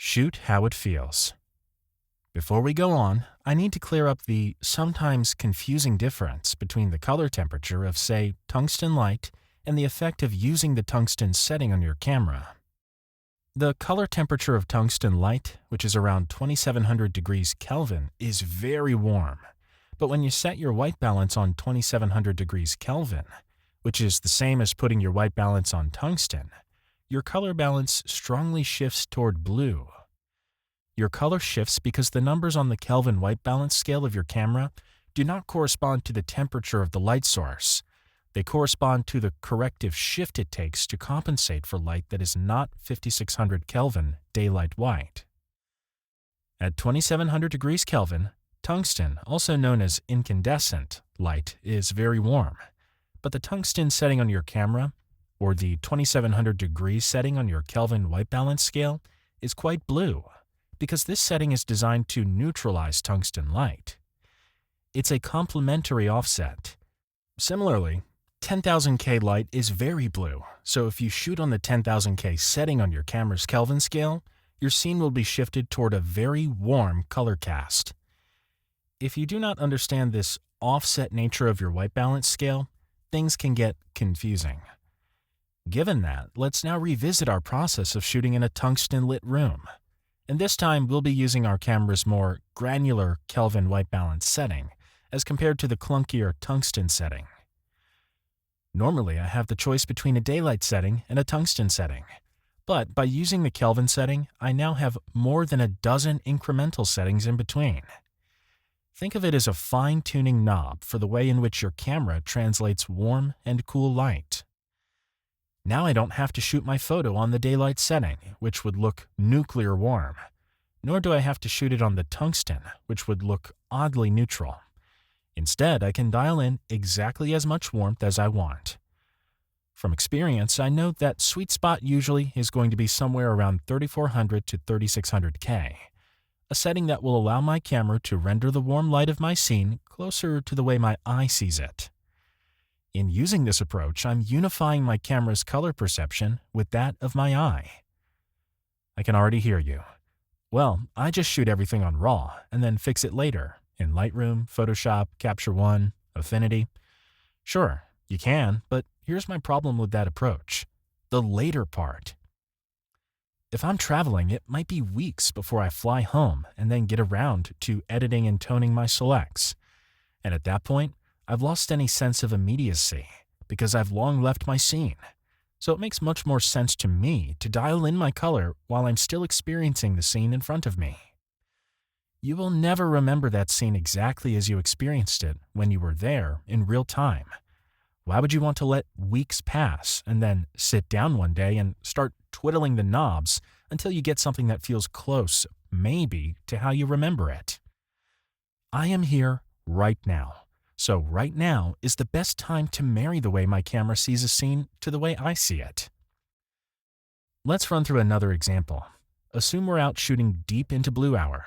Shoot how it feels. Before we go on, I need to clear up the sometimes confusing difference between the color temperature of, say, tungsten light and the effect of using the tungsten setting on your camera. The color temperature of tungsten light, which is around 2700 degrees Kelvin, is very warm. But when you set your white balance on 2700 degrees Kelvin, which is the same as putting your white balance on tungsten, your color balance strongly shifts toward blue. Your color shifts because the numbers on the Kelvin white balance scale of your camera do not correspond to the temperature of the light source. They correspond to the corrective shift it takes to compensate for light that is not 5600 Kelvin daylight white. At 2700 degrees Kelvin, tungsten, also known as incandescent light, is very warm. But the tungsten setting on your camera, or the 2700 degrees setting on your Kelvin white balance scale, is quite blue, because this setting is designed to neutralize tungsten light. It's a complementary offset. Similarly, 10,000K light is very blue, so if you shoot on the 10,000K setting on your camera's Kelvin scale, your scene will be shifted toward a very warm color cast. If you do not understand this offset nature of your white balance scale, things can get confusing. Given that, let's now revisit our process of shooting in a tungsten-lit room. And this time, we'll be using our camera's more granular Kelvin white balance setting as compared to the clunkier tungsten setting. Normally, I have the choice between a daylight setting and a tungsten setting. But by using the Kelvin setting, I now have more than a dozen incremental settings in between. Think of it as a fine-tuning knob for the way in which your camera translates warm and cool light. Now I don't have to shoot my photo on the daylight setting, which would look nuclear warm, nor do I have to shoot it on the tungsten, which would look oddly neutral. Instead, I can dial in exactly as much warmth as I want. From experience, I know that sweet spot usually is going to be somewhere around 3400 to 3600K, a setting that will allow my camera to render the warm light of my scene closer to the way my eye sees it. In using this approach, I'm unifying my camera's color perception with that of my eye. I can already hear you. Well, I just shoot everything on RAW and then fix it later in Lightroom, Photoshop, Capture One, Affinity. Sure, you can, but here's my problem with that approach: the later part. If I'm traveling, it might be weeks before I fly home and then get around to editing and toning my selects. And at that point, I've lost any sense of immediacy because I've long left my scene. So it makes much more sense to me to dial in my color while I'm still experiencing the scene in front of me. You will never remember that scene exactly as you experienced it when you were there in real time. Why would you want to let weeks pass and then sit down one day and start twiddling the knobs until you get something that feels close, maybe, to how you remember it? I am here right now. So right now is the best time to marry the way my camera sees a scene to the way I see it. Let's run through another example. Assume we're out shooting deep into blue hour.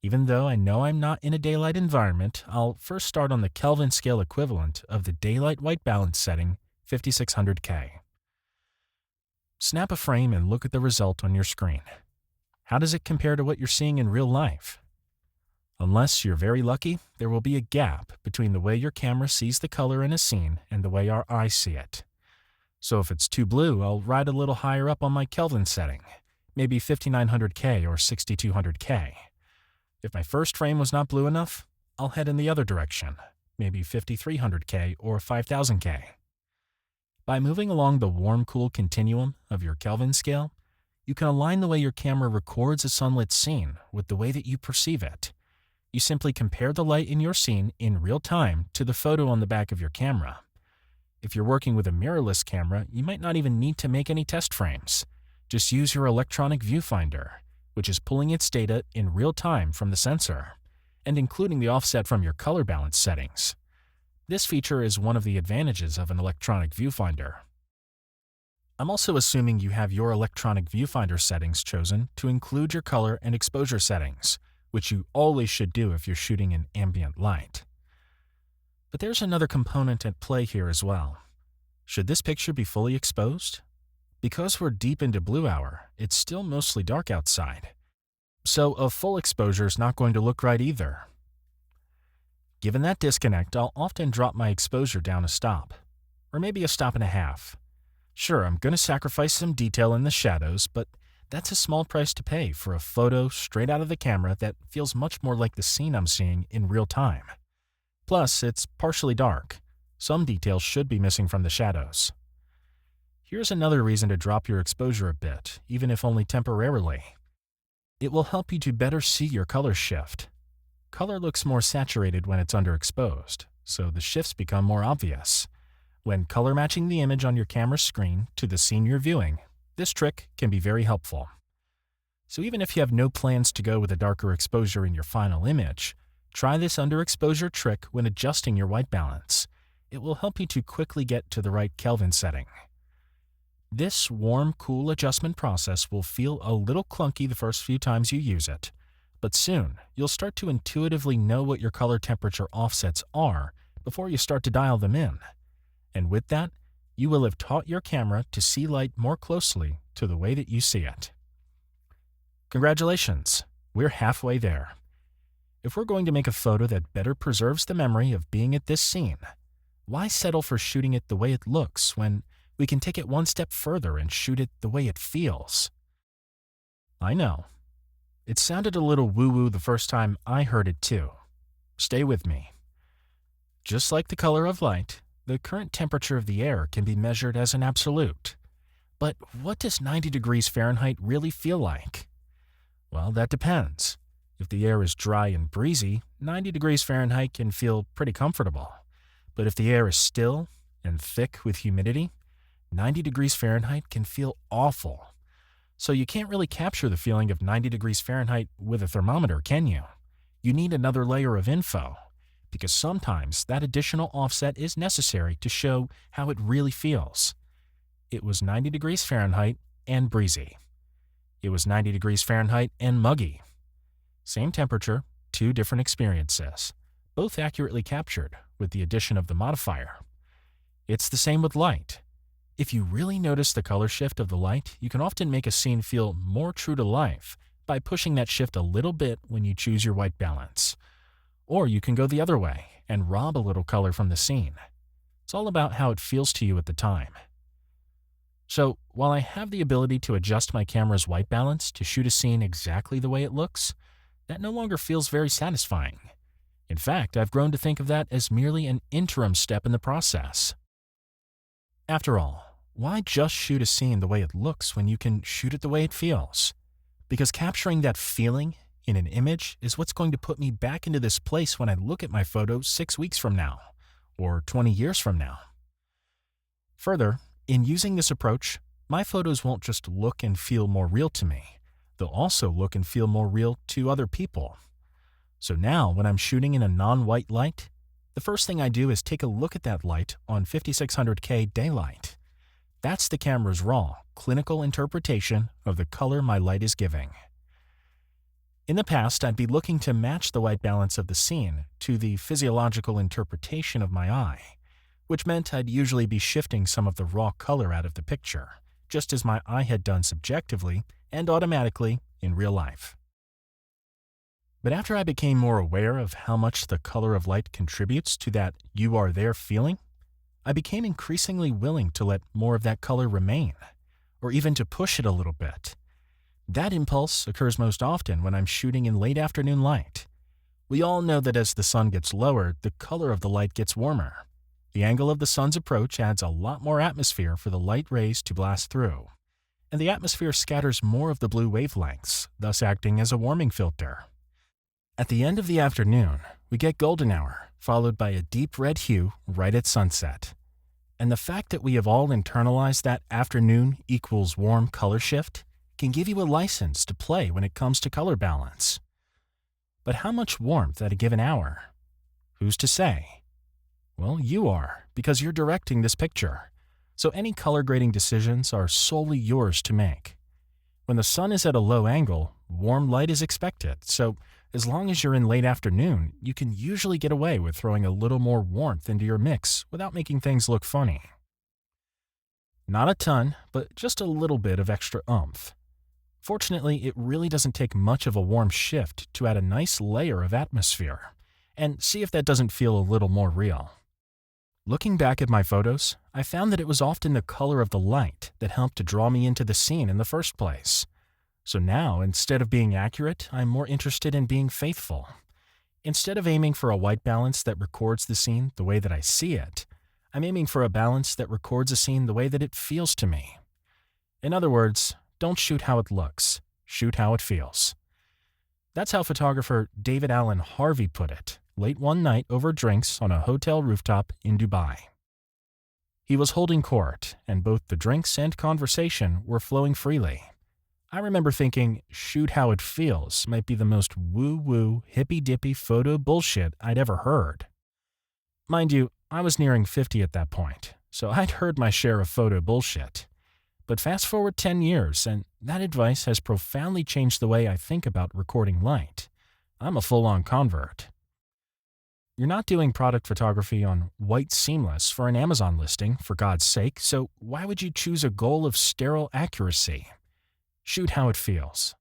Even though I know I'm not in a daylight environment, I'll first start on the Kelvin scale equivalent of the daylight white balance setting, 5600K. Snap a frame and look at the result on your screen. How does it compare to what you're seeing in real life? Unless you're very lucky, there will be a gap between the way your camera sees the color in a scene and the way our eyes see it. So if it's too blue, I'll ride a little higher up on my Kelvin setting, maybe 5900K or 6200K. If my first frame was not blue enough, I'll head in the other direction, maybe 5300K or 5000K. By moving along the warm-cool continuum of your Kelvin scale, you can align the way your camera records a sunlit scene with the way that you perceive it. You simply compare the light in your scene in real time to the photo on the back of your camera. If you're working with a mirrorless camera, you might not even need to make any test frames. Just use your electronic viewfinder, which is pulling its data in real time from the sensor, and including the offset from your color balance settings. This feature is one of the advantages of an electronic viewfinder. I'm also assuming you have your electronic viewfinder settings chosen to include your color and exposure settings, which you always should do if you're shooting in ambient light. But there's another component at play here as well. Should this picture be fully exposed? Because we're deep into blue hour, it's still mostly dark outside, So a full exposure is not going to look right either. Given that disconnect, I'll often drop my exposure down a stop, or maybe a stop and a half. Sure, I'm going to sacrifice some detail in the shadows, but that's a small price to pay for a photo straight out of the camera that feels much more like the scene I'm seeing in real time. Plus, it's partially dark. Some details should be missing from the shadows. Here's another reason to drop your exposure a bit, even if only temporarily. It will help you to better see your color shift. Color looks more saturated when it's underexposed, so the shifts become more obvious. When color matching the image on your camera screen to the scene you're viewing, this trick can be very helpful. So even if you have no plans to go with a darker exposure in your final image, try this underexposure trick when adjusting your white balance. It will help you to quickly get to the right Kelvin setting. This warm-cool adjustment process will feel a little clunky the first few times you use it, but soon you'll start to intuitively know what your color temperature offsets are before you start to dial them in. And with that, you will have taught your camera to see light more closely to the way that you see it. Congratulations, we're halfway there. If we're going to make a photo that better preserves the memory of being at this scene, why settle for shooting it the way it looks when we can take it one step further and shoot it the way it feels? I know. It sounded a little woo-woo the first time I heard it too. Stay with me. Just like the color of light, the current temperature of the air can be measured as an absolute. But what does 90 degrees Fahrenheit really feel like? Well, that depends. If the air is dry and breezy, 90 degrees Fahrenheit can feel pretty comfortable. But if the air is still and thick with humidity, 90 degrees Fahrenheit can feel awful. So you can't really capture the feeling of 90 degrees Fahrenheit with a thermometer, can you? You need another layer of info, because sometimes that additional offset is necessary to show how it really feels. It was 90 degrees Fahrenheit and breezy. It was 90 degrees Fahrenheit and muggy. Same temperature, two different experiences, both accurately captured with the addition of the modifier. It's the same with light. If you really notice the color shift of the light, you can often make a scene feel more true to life by pushing that shift a little bit when you choose your white balance. Or you can go the other way and rob a little color from the scene. It's all about how it feels to you at the time. So, while I have the ability to adjust my camera's white balance to shoot a scene exactly the way it looks, that no longer feels very satisfying. In fact, I've grown to think of that as merely an interim step in the process. After all, why just shoot a scene the way it looks when you can shoot it the way it feels? Because capturing that feeling in an image is what's going to put me back into this place when I look at my photo 6 weeks from now, or 20 years from now. Further, in using this approach, my photos won't just look and feel more real to me, they'll also look and feel more real to other people. So now, when I'm shooting in a non-white light, the first thing I do is take a look at that light on 5600K daylight. That's the camera's raw, clinical interpretation of the color my light is giving. In the past, I'd be looking to match the white balance of the scene to the physiological interpretation of my eye, which meant I'd usually be shifting some of the raw color out of the picture, just as my eye had done subjectively and automatically in real life. But after I became more aware of how much the color of light contributes to that you are there feeling, I became increasingly willing to let more of that color remain, or even to push it a little bit. That impulse occurs most often when I'm shooting in late afternoon light. We all know that as the sun gets lower, the color of the light gets warmer. The angle of the sun's approach adds a lot more atmosphere for the light rays to blast through, and the atmosphere scatters more of the blue wavelengths, thus acting as a warming filter. At the end of the afternoon, we get golden hour, followed by a deep red hue right at sunset. And the fact that we have all internalized that afternoon equals warm color shift can give you a license to play when it comes to color balance. But how much warmth at a given hour? Who's to say? Well, you are, because you're directing this picture. So any color grading decisions are solely yours to make. When the sun is at a low angle, warm light is expected, so as long as you're in late afternoon, you can usually get away with throwing a little more warmth into your mix without making things look funny. Not a ton, but just a little bit of extra oomph. Fortunately, it really doesn't take much of a warm shift to add a nice layer of atmosphere, and see if that doesn't feel a little more real. Looking back at my photos, I found that it was often the color of the light that helped to draw me into the scene in the first place. So now, instead of being accurate, I'm more interested in being faithful. Instead of aiming for a white balance that records the scene the way that I see it, I'm aiming for a balance that records a scene the way that it feels to me. In other words, don't shoot how it looks, shoot how it feels. That's how photographer David Allen Harvey put it, late one night over drinks on a hotel rooftop in Dubai. He was holding court, and both the drinks and conversation were flowing freely. I remember thinking, shoot how it feels might be the most woo-woo, hippy-dippy photo bullshit I'd ever heard. Mind you, I was nearing 50 at that point, so I'd heard my share of photo bullshit. But fast forward 10 years, and that advice has profoundly changed the way I think about recording light. I'm a full-on convert. You're not doing product photography on white seamless for an Amazon listing, for God's sake, so why would you choose a goal of sterile accuracy? Shoot how it feels.